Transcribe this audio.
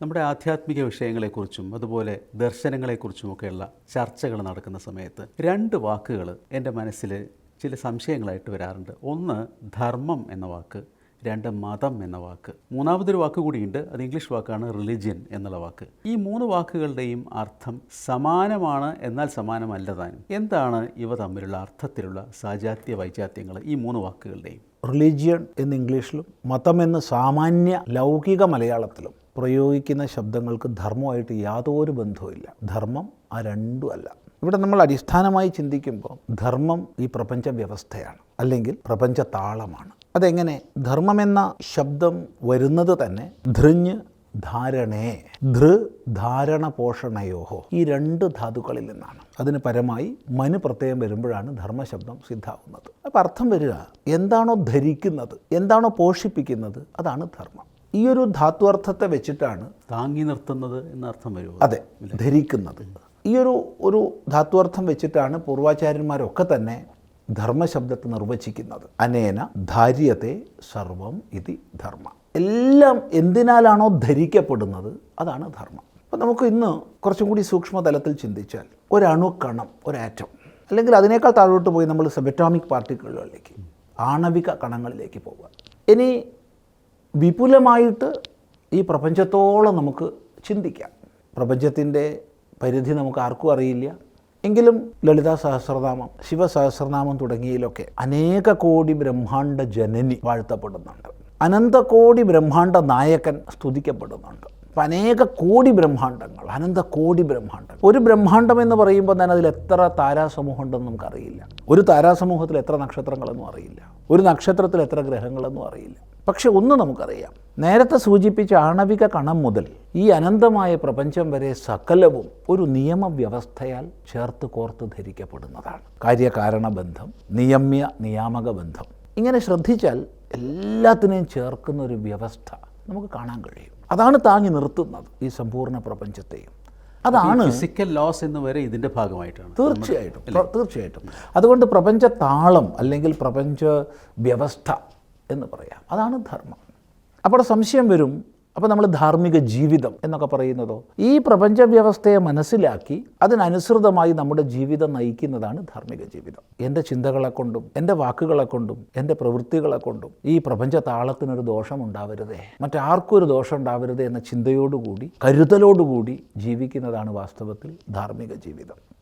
നമ്മുടെ ആധ്യാത്മിക വിഷയങ്ങളെക്കുറിച്ചും അതുപോലെ ദർശനങ്ങളെക്കുറിച്ചുമൊക്കെയുള്ള ചർച്ചകൾ നടക്കുന്ന സമയത്ത് രണ്ട് വാക്കുകൾ എൻ്റെ മനസ്സിൽ ചില സംശയങ്ങളായിട്ട് വരാറുണ്ട്. ഒന്ന് ധർമ്മം എന്ന വാക്ക്, രണ്ട് മതം എന്ന വാക്ക്. മൂന്നാമതൊരു വാക്ക് കൂടിയുണ്ട്, അത് ഇംഗ്ലീഷ് വാക്കാണ് റിലിജ്യൻ എന്നുള്ള വാക്ക്. ഈ മൂന്ന് വാക്കുകളുടെയും അർത്ഥം സമാനമാണ്, എന്നാൽ സമാനമല്ല താനും. എന്താണ് ഇവ തമ്മിലുള്ള അർത്ഥത്തിലുള്ള സാജാത്യ വൈജാത്യങ്ങൾ ഈ മൂന്ന് വാക്കുകളുടെയും? റിലീജിയൻ എന്ന് ഇംഗ്ലീഷിലും മതം എന്ന് സാമാന്യ ലൗകിക മലയാളത്തിലും പ്രയോഗിക്കുന്ന ശബ്ദങ്ങൾക്ക് ധർമ്മമായിട്ട് യാതൊരു ബന്ധവുമില്ല. ധർമ്മം ആ രണ്ടും അല്ല. ഇവിടെ നമ്മൾ അടിസ്ഥാനമായി ചിന്തിക്കുമ്പോൾ ധർമ്മം ഈ പ്രപഞ്ച വ്യവസ്ഥയാണ്, അല്ലെങ്കിൽ പ്രപഞ്ച താളമാണ്. അതെങ്ങനെ? ധർമ്മം എന്ന ശബ്ദം വരുന്നത് തന്നെ ധൃഞ്ഞ് ധാരണേ, ധൃ ധാരണ പോഷണയോഹോ, ഈ രണ്ട് ധാതുക്കളിൽ നിന്നാണ്. അതിന് പരമായി മനു പ്രത്യയം വരുമ്പോഴാണ് ധർമ്മശബ്ദം സിദ്ധാവുന്നത്. അപ്പം അർത്ഥം വരിക, എന്താണോ ധരിക്കുന്നത്, എന്താണോ പോഷിപ്പിക്കുന്നത്, അതാണ് ധർമ്മം. ഈ ഒരു ധാത്വർത്ഥത്തെ വെച്ചിട്ടാണ് താങ്ങി നിർത്തുന്നത് എന്നർത്ഥം വരുമോ? അതെ, ധരിക്കുന്നത്. ഈ ഒരു ധാത്വർത്ഥം വെച്ചിട്ടാണ് പൂർവാചാര്യന്മാരൊക്കെ തന്നെ ധർമ്മശബ്ദത്തെ നിർവചിക്കുന്നത്. അനേന ധാര്യത്തെ സർവം ഇതി ധർമ്മ. എല്ലാം എന്തിനാലാണോ ധരിക്കപ്പെടുന്നത് അതാണ് ധർമ്മം. അപ്പം നമുക്ക് ഇന്ന് കുറച്ചും കൂടി സൂക്ഷ്മതലത്തിൽ ചിന്തിച്ചാൽ ഒരണുക്കണം, ഒരാറ്റം, അല്ലെങ്കിൽ അതിനേക്കാൾ താഴോട്ട് പോയി നമ്മൾ സബറ്റോമിക് പാർട്ടിക്കിളുകളിലേക്ക്, ആണവിക കണങ്ങളിലേക്ക് പോവുക. ഇനി വിപുലമായിട്ട് ഈ പ്രപഞ്ചത്തോളം നമുക്ക് ചിന്തിക്കാം. പ്രപഞ്ചത്തിൻ്റെ പരിധി നമുക്ക് ആർക്കും അറിയില്ല. എങ്കിലും ലളിതാ സഹസ്രനാമം, ശിവസഹസ്രനാമം തുടങ്ങിയതിലൊക്കെ അനേക കോടി ബ്രഹ്മാണ്ട ജനനി വാഴ്ത്തപ്പെടുന്നുണ്ട്. അനന്തകോടി ബ്രഹ്മാണ്ട നായകൻ സ്തുതിക്കപ്പെടുന്നുണ്ട്. അപ്പം അനേക കോടി ബ്രഹ്മാണ്ടങ്ങൾ, അനന്തകോടി ബ്രഹ്മാണ്ടങ്ങൾ. ഒരു ബ്രഹ്മാണ്ടം എന്ന് പറയുമ്പോൾ തന്നെ അതിൽ എത്ര താരാസമൂഹം ഉണ്ടെന്ന് നമുക്കറിയില്ല. ഒരു താരാസമൂഹത്തിൽ എത്ര നക്ഷത്രങ്ങളെന്നും അറിയില്ല. ഒരു നക്ഷത്രത്തിൽ എത്ര ഗ്രഹങ്ങളെന്നും അറിയില്ല. പക്ഷെ ഒന്ന് നമുക്കറിയാം, നേരത്തെ സൂചിപ്പിച്ച ആണവിക കണം മുതൽ ഈ അനന്തമായ പ്രപഞ്ചം വരെ സകലവും ഒരു നിയമവ്യവസ്ഥയാൽ ചേർത്ത് കോർത്ത് ധരിക്കപ്പെടുന്നതാണ്. കാര്യകാരണ ബന്ധം, നിയമ നിയാമക ബന്ധം. ഇങ്ങനെ ശ്രദ്ധിച്ചാൽ എല്ലാത്തിനെയും ചേർക്കുന്ന ഒരു വ്യവസ്ഥ നമുക്ക് കാണാൻ കഴിയും. അതാണ് താങ്ങി നിർത്തുന്നത് ഈ സമ്പൂർണ്ണ പ്രപഞ്ചത്തെയും. അതാണ് ഫിസിക്കൽ ലോസ് എന്ന് വരെ ഇതിൻ്റെ ഭാഗമായിട്ടാണ്. തീർച്ചയായിട്ടും. അതുകൊണ്ട് പ്രപഞ്ച താളം അല്ലെങ്കിൽ പ്രപഞ്ച വ്യവസ്ഥ എന്ന് പറയാം, അതാണ് ധർമ്മം. അപ്പോൾ സംശയം വരും, അപ്പോൾ നമ്മൾ ധാർമ്മിക ജീവിതം എന്നൊക്കെ പറയുന്നതോ? ഈ പ്രപഞ്ച വ്യവസ്ഥയെ മനസ്സിലാക്കി അതിനനുസൃതമായി നമ്മുടെ ജീവിതം നയിക്കുന്നതാണ് ധാർമ്മിക ജീവിതം. എൻ്റെ ചിന്തകളെ കൊണ്ടും എൻ്റെ വാക്കുകളെ കൊണ്ടും എൻ്റെ പ്രവൃത്തികളെ കൊണ്ടും ഈ പ്രപഞ്ച താളത്തിനൊരു ദോഷം ഉണ്ടാവരുതേ, മറ്റാർക്കും ഒരു ദോഷം ഉണ്ടാവരുതേ എന്ന ചിന്തയോടുകൂടി, കരുതലോടുകൂടി ജീവിക്കുന്നതാണ് വാസ്തവത്തിൽ ധാർമ്മിക ജീവിതം.